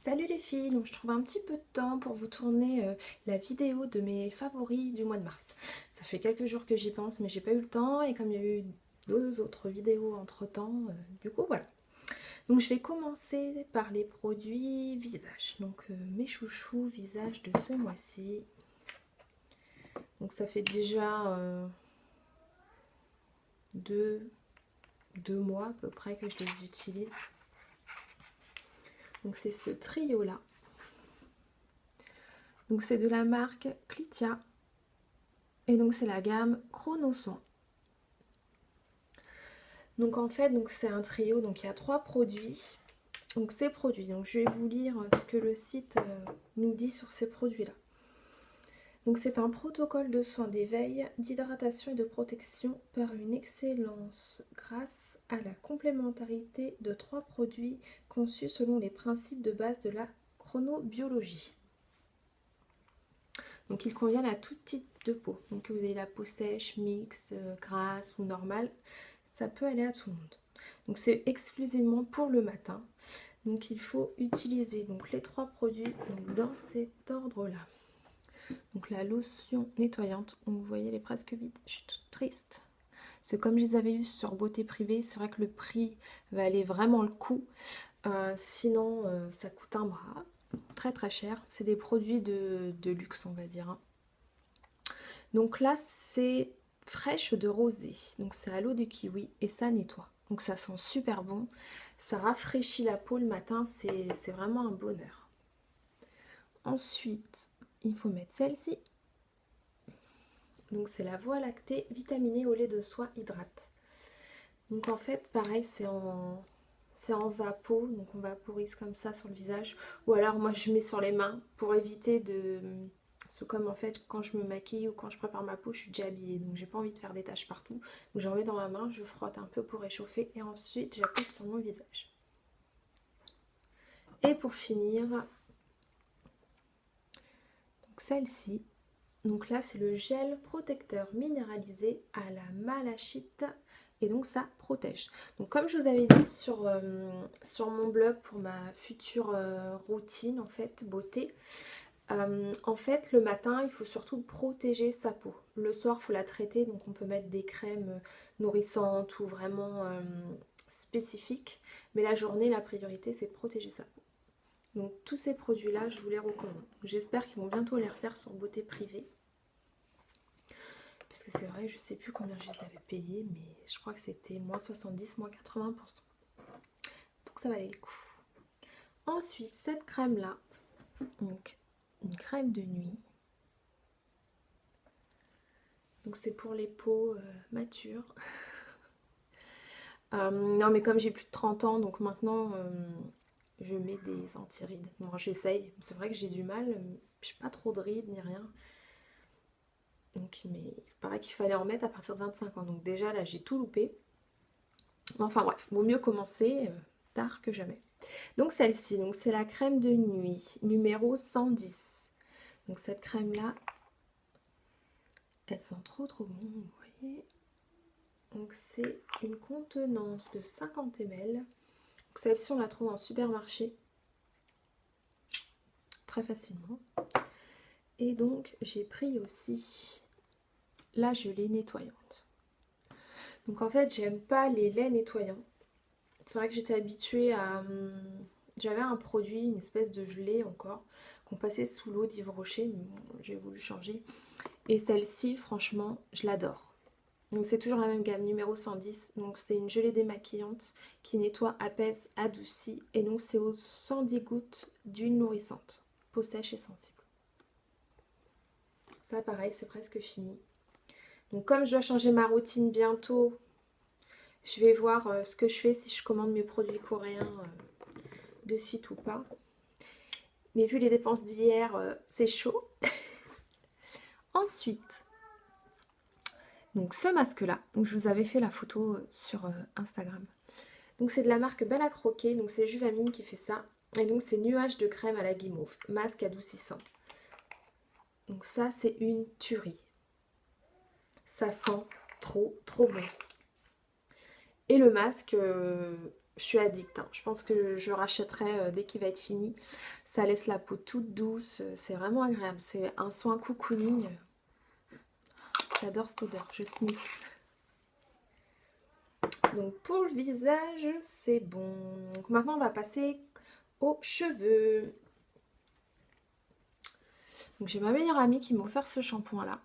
Salut les filles, donc je trouve un petit peu de temps pour vous tourner la vidéo de mes favoris du mois de mars. Ça fait quelques jours que j'y pense mais j'ai pas eu le temps et comme il y a eu deux autres vidéos entre temps, du coup voilà. Donc je vais commencer par les produits visage. Donc mes chouchous visage de ce mois-ci. Donc ça fait déjà deux mois à peu près que je les utilise. Donc c'est ce trio là. Donc c'est de la marque Clitia. Et donc c'est la gamme Chrono Soin. Donc en fait, c'est un trio, donc il y a 3 produits. Donc ces produits, donc je vais vous lire ce que le site nous dit sur ces produits-là. Donc c'est un protocole de soins d'éveil, d'hydratation et de protection par une excellence grâce à la complémentarité de 3 produits conçus selon les principes de base de la chronobiologie. Donc ils conviennent à tout type de peau. Donc que vous ayez la peau sèche, mixte, grasse ou normale, ça peut aller à tout le monde. Donc c'est exclusivement pour le matin. Donc il faut utiliser donc les 3 produits dans cet ordre-là. Donc la lotion nettoyante, donc vous voyez elle est presque vide, je suis toute triste. Parce que comme je les avais eu sur Beauté Privée, c'est vrai que le prix va aller vraiment le coup. Sinon ça coûte un bras, très très cher. C'est des produits de luxe on va dire. Hein. Donc là c'est fraîche de rosée, donc c'est à l'eau de kiwi et ça nettoie. Donc ça sent super bon, ça rafraîchit la peau le matin, c'est vraiment un bonheur. Ensuite, il faut mettre celle-ci. Donc c'est la Voie lactée vitaminée au lait de soie hydrate. Donc en fait, pareil, c'est en vapo, donc on vaporise comme ça sur le visage. Ou alors moi je mets sur les mains pour éviter de... C'est comme en fait quand je me maquille ou quand je prépare ma peau, je suis déjà habillée. Donc j'ai pas envie de faire des taches partout. Donc j'en mets dans ma main, je frotte un peu pour réchauffer et ensuite j'applique sur mon visage. Et pour finir, donc celle-ci. Donc là c'est le gel protecteur minéralisé à la malachite. Et donc ça protège. Donc comme je vous avais dit sur mon blog pour ma future routine en fait, beauté, en fait le matin il faut surtout protéger sa peau. Le soir il faut la traiter, donc on peut mettre des crèmes nourrissantes ou vraiment spécifiques. Mais la journée la priorité c'est de protéger sa peau. Donc tous ces produits là je vous les recommande. J'espère qu'ils vont bientôt les refaire sur Beauté Privée. Parce que c'est vrai, je sais plus combien je les avais payés, mais je crois que c'était moins 70, moins 80%. Donc ça valait le coup. Ensuite, cette crème-là, donc une crème de nuit. Donc c'est pour les peaux matures. Non mais comme j'ai plus de 30 ans, donc maintenant je mets des anti-rides. Bon, j'essaye, c'est vrai que j'ai du mal, je n'ai pas trop de rides ni rien. Donc, mais il paraît qu'il fallait en mettre à partir de 25 ans. Donc déjà là j'ai tout loupé. Enfin bref, vaut mieux commencer tard que jamais. Donc celle-ci, donc c'est la crème de nuit numéro 110. Donc cette crème là, elle sent trop bon, vous voyez. Donc c'est une contenance de 50 ml. Donc celle-ci on la trouve en supermarché très facilement. Et donc j'ai pris aussi la gelée nettoyante. Donc en fait j'aime pas les laits nettoyants. C'est vrai que j'étais habituée à... J'avais un produit, une espèce de gelée encore, qu'on passait sous l'eau d'Yves Rocher, mais bon, j'ai voulu changer. Et celle-ci, franchement, je l'adore. Donc c'est toujours la même gamme, numéro 110. Donc c'est une gelée démaquillante qui nettoie, apaise, adoucit. Et donc c'est aux 110 gouttes d'huile nourrissante. Peau sèche et sensible. Ça pareil, c'est presque fini. Donc comme je dois changer ma routine bientôt, je vais voir ce que je fais si je commande mes produits coréens de suite ou pas. Mais vu les dépenses d'hier, c'est chaud. Ensuite, donc ce masque-là, donc je vous avais fait la photo sur Instagram. Donc c'est de la marque Belle à Croquer, donc c'est Juvamine qui fait ça. Et donc c'est nuage de crème à la guimauve, masque adoucissant. Donc ça c'est une tuerie. Ça sent trop bon. Et le masque, je suis addict, hein. Je pense que je rachèterai dès qu'il va être fini. Ça laisse la peau toute douce, c'est vraiment agréable. C'est un soin cocooning. J'adore cette odeur, je sniffe. Donc pour le visage, c'est bon. Donc maintenant, on va passer aux cheveux. Donc j'ai ma meilleure amie qui m'a offert ce shampoing-là.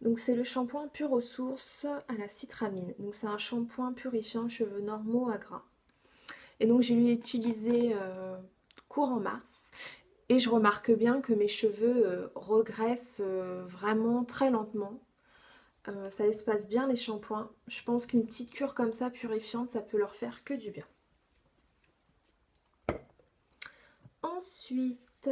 Donc c'est le shampoing pur aux sources à la citramine. Donc c'est un shampoing purifiant cheveux normaux à gras. Et donc je l'ai utilisé courant mars. Et je remarque bien que mes cheveux regressent vraiment très lentement. Ça espace bien les shampoings. Je pense qu'une petite cure comme ça purifiante, ça peut leur faire que du bien. Ensuite,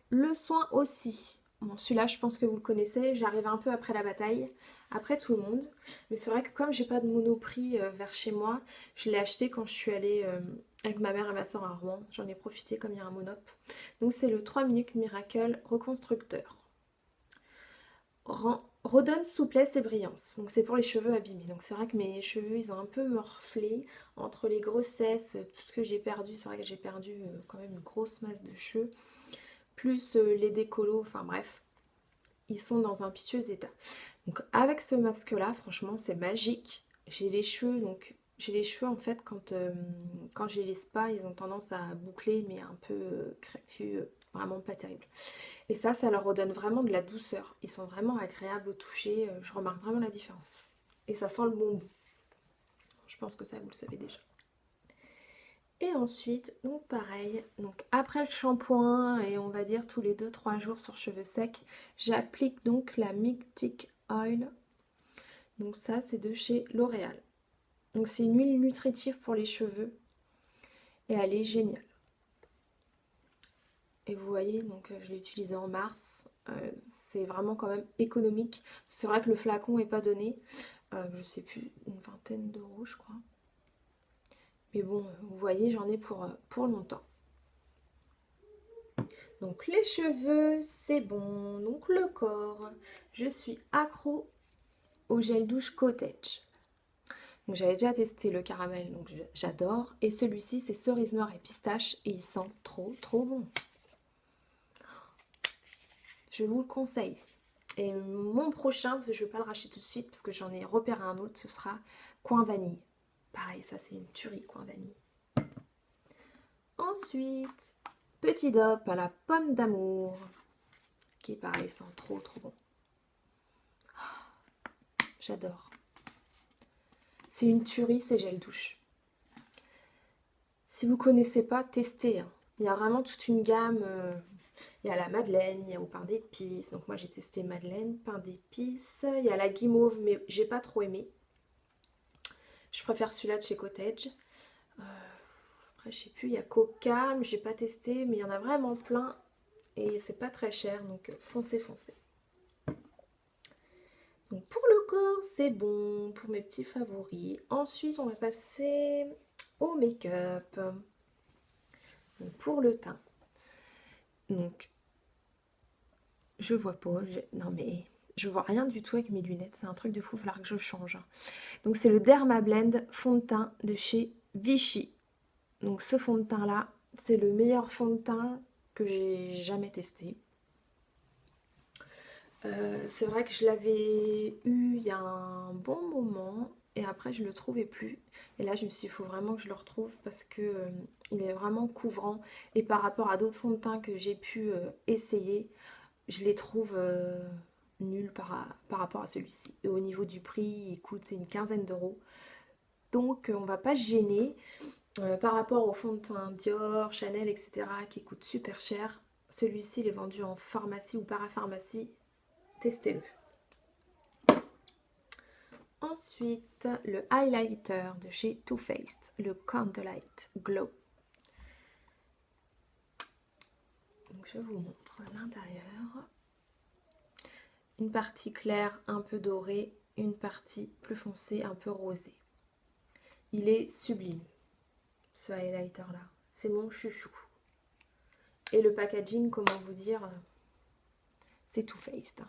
le soin aussi. Bon, celui-là, je pense que vous le connaissez. J'arrive un peu après la bataille, après tout le monde. Mais c'est vrai que comme j'ai pas de Monoprix vers chez moi, je l'ai acheté quand je suis allée avec ma mère et ma soeur à Rouen. J'en ai profité comme il y a un Monop. Donc c'est le 3 minutes Miracle Reconstructeur. Redonne souplesse et brillance. Donc c'est pour les cheveux abîmés. Donc c'est vrai que mes cheveux, ils ont un peu morflé entre les grossesses, tout ce que j'ai perdu. C'est vrai que j'ai perdu quand même une grosse masse de cheveux. Plus les décolos, enfin bref. Ils sont dans un piteux état. Donc avec ce masque là, franchement c'est magique. J'ai les cheveux, donc j'ai les cheveux en fait quand je les laisse pas, ils ont tendance à boucler mais un peu crépus, vraiment pas terrible. Et ça leur redonne vraiment de la douceur. Ils sont vraiment agréables au toucher, je remarque vraiment la différence. Et ça sent le bonbon. Je pense que ça vous le savez déjà. Et ensuite, donc pareil, donc après le shampoing et on va dire tous les 2-3 jours sur cheveux secs, j'applique donc la Mythic Oil. Donc ça c'est de chez L'Oréal. Donc c'est une huile nutritive pour les cheveux et elle est géniale. Et vous voyez, donc je l'ai utilisé en mars, c'est vraiment quand même économique. C'est vrai que le flacon n'est pas donné, je sais plus, une vingtaine d'euros je crois. Mais bon, vous voyez, j'en ai pour longtemps. Donc les cheveux, c'est bon. Donc le corps, je suis accro au gel douche Cottage. Donc j'avais déjà testé le caramel, donc j'adore. Et celui-ci, c'est cerise noire et pistache et il sent trop bon. Je vous le conseille. Et mon prochain, parce que je ne vais pas le racheter tout de suite parce que j'en ai repéré un autre, ce sera coin vanille. Pareil, ça c'est une tuerie, coin vanille. Ensuite, petit dop à la pomme d'amour, qui pareil sent trop bon. J'adore. C'est une tuerie ces gels douche. Si vous ne connaissez pas, testez. Hein. Il y a vraiment toute une gamme. Il y a la madeleine, il y a au pain d'épices. Donc moi j'ai testé madeleine, pain d'épices. Il y a la guimauve, mais j'ai pas trop aimé. Je préfère celui-là de chez Cottage. Après je sais plus, il y a Coca, mais j'ai pas testé. Mais il y en a vraiment plein. Et c'est pas très cher, donc foncez. Donc pour le corps, c'est bon, pour mes petits favoris. Ensuite, on va passer au make-up. Pour le teint. Donc, je vois pas. Non mais, je vois rien du tout avec mes lunettes. C'est un truc de fou, il va falloir que je change. Donc c'est le Dermablend fond de teint de chez Vichy. Donc ce fond de teint là, c'est le meilleur fond de teint que j'ai jamais testé. C'est vrai que je l'avais eu il y a un bon moment et après je le trouvais plus. Et là je me suis dit il faut vraiment que je le retrouve parce que il est vraiment couvrant et par rapport à d'autres fonds de teint que j'ai pu essayer, je les trouve nuls par rapport à celui-ci. Et au niveau du prix, il coûte une quinzaine d'euros. Donc on va pas se gêner par rapport aux fonds de teint Dior, Chanel, etc. qui coûtent super cher. Celui-ci il est vendu en pharmacie ou parapharmacie. Testez-le. Ensuite, le highlighter de chez Too Faced, le Candlelight Glow. Donc je vous montre l'intérieur. Une partie claire, un peu dorée, une partie plus foncée, un peu rosée. Il est sublime, ce highlighter là. C'est mon chouchou. Et le packaging, comment vous dire, c'est Too Faced.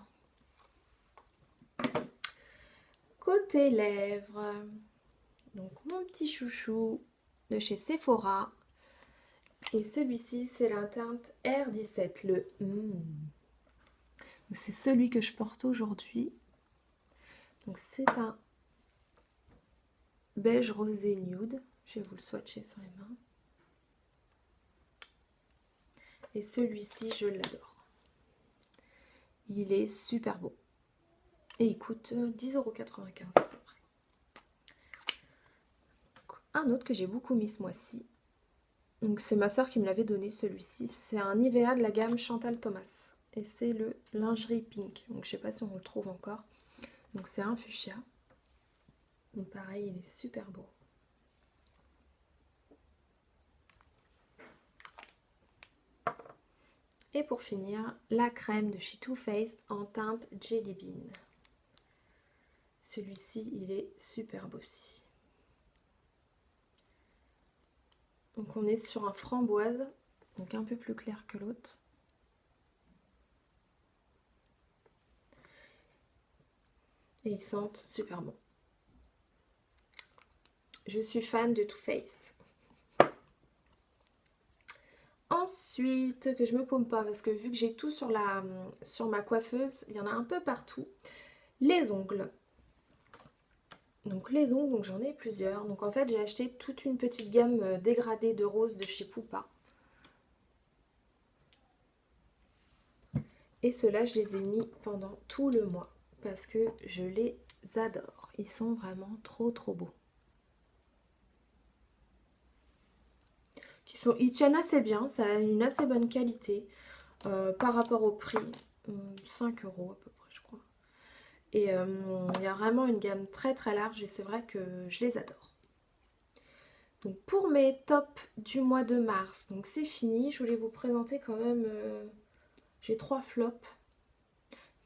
Côté lèvres, Donc mon petit chouchou de chez Sephora. Et celui-ci, c'est la teinte R17, le c'est celui que je porte aujourd'hui. Donc c'est un beige rosé nude. Je vais vous le swatcher sur les mains. Et celui-ci, je l'adore. Il est super beau. Et il coûte 10,95 € à peu près. Un autre que j'ai beaucoup mis ce mois-ci. Donc c'est ma soeur qui me l'avait donné celui-ci. C'est un Nivea de la gamme Chantal Thomas. Et c'est le lingerie pink. Donc je sais pas si on le trouve encore. Donc c'est un fuchsia. Donc pareil, il est super beau. Et pour finir, la crème de chez Too Faced en teinte Jelly Bean. Celui-ci, il est superbe aussi. Donc on est sur un framboise, donc un peu plus clair que l'autre. Et ils sentent super bon. Je suis fan de Too Faced. Ensuite, que je me paume pas, parce que vu que j'ai tout sur ma coiffeuse, il y en a un peu partout. Les ongles. Donc les ongles, donc j'en ai plusieurs. Donc en fait, j'ai acheté toute une petite gamme dégradée de rose de chez Poupa. Et ceux-là, je les ai mis pendant tout le mois, parce que je les adore. Ils sont vraiment trop beaux. Ils tiennent assez bien, ça a une assez bonne qualité par rapport au prix, 5 € à peu près je crois. Et il y a vraiment une gamme très large et c'est vrai que je les adore. Donc pour mes tops du mois de mars, donc c'est fini, je voulais vous présenter quand même, j'ai 3 flops.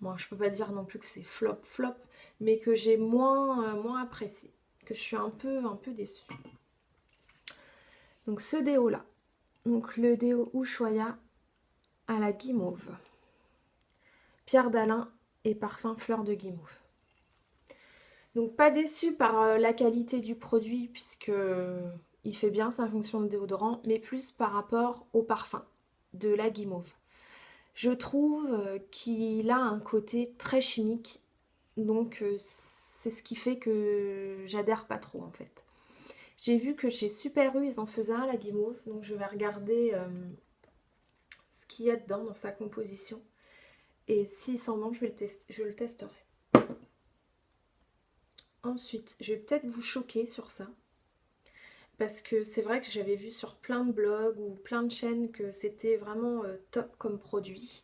Bon, je peux pas dire non plus que c'est flop, mais que j'ai moins apprécié, que je suis un peu déçue. Donc ce déo là, donc le déo Ushuaïa à la guimauve, Pierre d'Alain et parfum fleur de guimauve. Donc pas déçue par la qualité du produit puisque il fait bien sa fonction de déodorant, mais plus par rapport au parfum de la guimauve. Je trouve qu'il a un côté très chimique, donc c'est ce qui fait que j'adhère pas trop en fait. J'ai vu que chez Super U, ils en faisaient un à la guimauve, donc je vais regarder ce qu'il y a dedans dans sa composition. Et s'il sent bon, je le testerai. Ensuite, je vais peut-être vous choquer sur ça. Parce que c'est vrai que j'avais vu sur plein de blogs ou plein de chaînes que c'était vraiment top comme produit.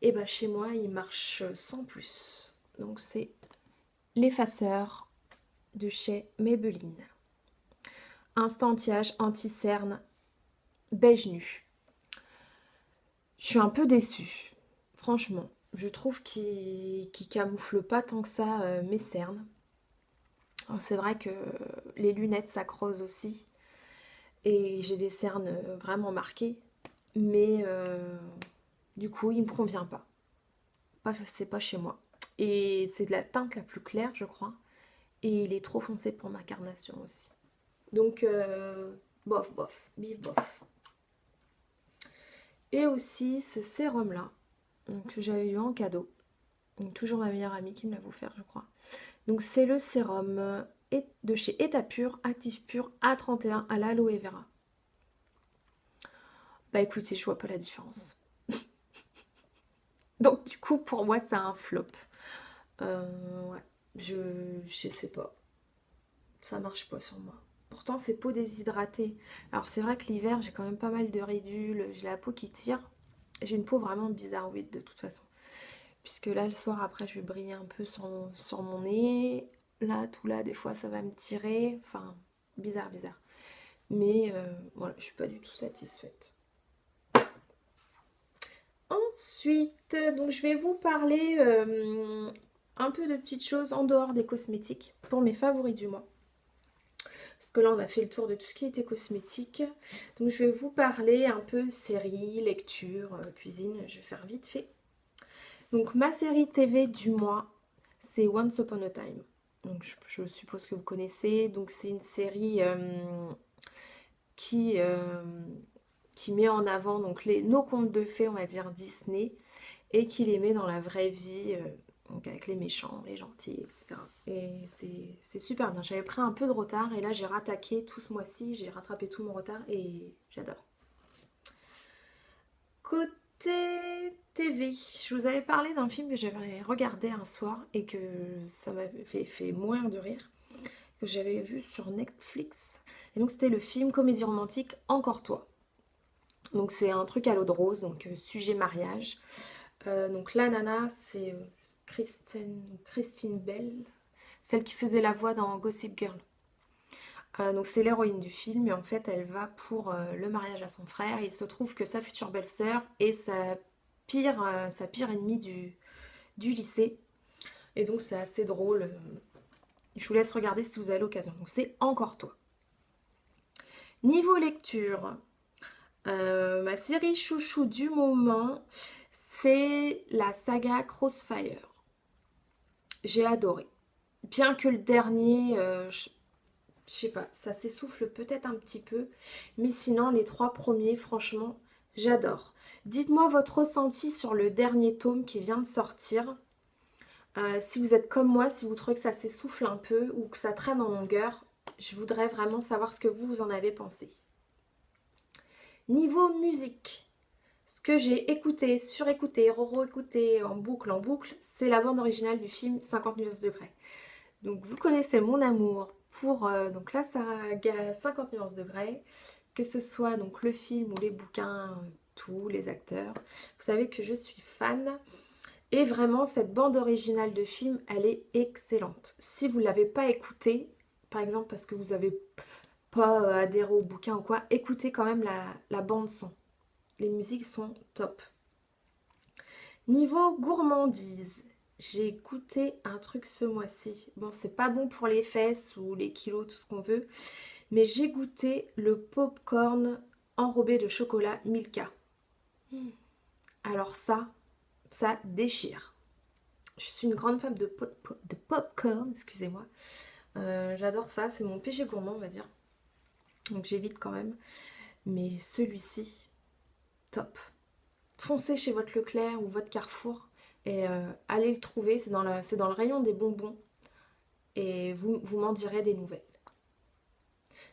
Et bah chez moi, il marche sans plus. Donc c'est l'effaceur de chez Maybelline. Instant anti-âge, anti-cerne, beige nu. Je suis un peu déçue, franchement. Je trouve qu'il camoufle pas tant que ça mes cernes. C'est vrai que les lunettes ça creuse aussi. Et j'ai des cernes vraiment marquées. Mais du coup, il me convient pas. C'est pas chez moi. Et c'est de la teinte la plus claire, je crois. Et il est trop foncé pour ma carnation aussi. Donc, bof, bif, bof. Et aussi ce sérum-là, que j'avais eu en cadeau. Donc, toujours ma meilleure amie qui me l'a offert, je crois. Donc, c'est le sérum de chez Etapure, Active Pure A31 à l'aloe vera. Bah écoutez, je vois pas la différence. Donc, du coup, pour moi, c'est un flop. Ouais, je sais pas. Ça marche pas sur moi. Pourtant, c'est peau déshydratée. Alors, c'est vrai que l'hiver, j'ai quand même pas mal de ridules. J'ai la peau qui tire. J'ai une peau vraiment bizarroïde de toute façon. Puisque là, le soir, après, je vais briller un peu sur mon nez. Là, tout là, des fois, ça va me tirer. Enfin, bizarre. Mais voilà, je suis pas du tout satisfaite. Ensuite, donc je vais vous parler un peu de petites choses en dehors des cosmétiques pour mes favoris du mois. Parce que là, on a fait le tour de tout ce qui était cosmétique. Donc, je vais vous parler un peu série, lecture, cuisine. Je vais faire vite fait. Donc, ma série TV du mois, c'est Once Upon a Time. Donc je suppose que vous connaissez. Donc c'est une série qui, qui met en avant donc nos contes de fées, on va dire Disney, et qui les met dans la vraie vie, donc avec les méchants, les gentils, etc. Et c'est super bien. J'avais pris un peu de retard et là j'ai rattaqué tout ce mois-ci, j'ai rattrapé tout mon retard et j'adore. Côté TV, je vous avais parlé d'un film que j'avais regardé un soir et que ça m'avait fait mourir de rire, que j'avais vu sur Netflix. Et donc c'était le film comédie romantique Encore toi. Donc c'est un truc à l'eau de rose, donc sujet mariage. Donc la nana, c'est Christine Bell, celle qui faisait la voix dans Gossip Girl. Donc c'est l'héroïne du film et en fait elle va pour le mariage à son frère. Il se trouve que sa future belle-sœur est sa pire ennemie du lycée. Et donc c'est assez drôle. Je vous laisse regarder si vous avez l'occasion. Donc c'est Encore toi. Niveau lecture, ma série chouchou du moment, c'est la saga Crossfire. J'ai adoré. Bien que le dernier, je sais pas, ça s'essouffle peut-être un petit peu. Mais sinon, les 3 premiers, franchement, j'adore. Dites-moi votre ressenti sur le dernier tome qui vient de sortir. Si vous êtes comme moi, si vous trouvez que ça s'essouffle un peu ou que ça traîne en longueur, je voudrais vraiment savoir ce que vous en avez pensé. Niveau musique, ce que j'ai écouté, surécouté, re-écouté en boucle, c'est la bande originale du film 50 nuances de degrés. Donc vous connaissez mon amour pour donc la saga 50 nuances de degrés, que ce soit donc le film ou les bouquins, tous les acteurs. Vous savez que je suis fan. Et vraiment, cette bande originale de film, elle est excellente. Si vous ne l'avez pas écoutée, par exemple parce que vous n'avez pas adhéré au bouquin ou quoi, écoutez quand même la bande son. Les musiques sont top. Niveau gourmandise, j'ai goûté un truc ce mois-ci. Bon, c'est pas bon pour les fesses ou les kilos, tout ce qu'on veut, mais j'ai goûté le popcorn enrobé de chocolat Milka. Alors ça déchire. Je suis une grande fan de popcorn, excusez-moi. J'adore ça, c'est mon péché gourmand, on va dire. Donc j'évite quand même. Mais celui-ci, top. Foncez chez votre Leclerc ou votre Carrefour et allez le trouver. C'est dans le rayon des bonbons. Et vous m'en direz des nouvelles.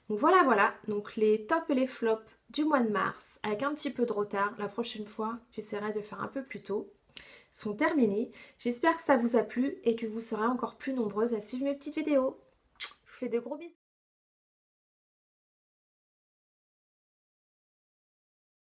Donc voilà. Donc les tops et les flops du mois de mars, avec un petit peu de retard. La prochaine fois, j'essaierai de faire un peu plus tôt. Sont terminés. J'espère que ça vous a plu et que vous serez encore plus nombreuses à suivre mes petites vidéos. Je vous fais de gros bisous.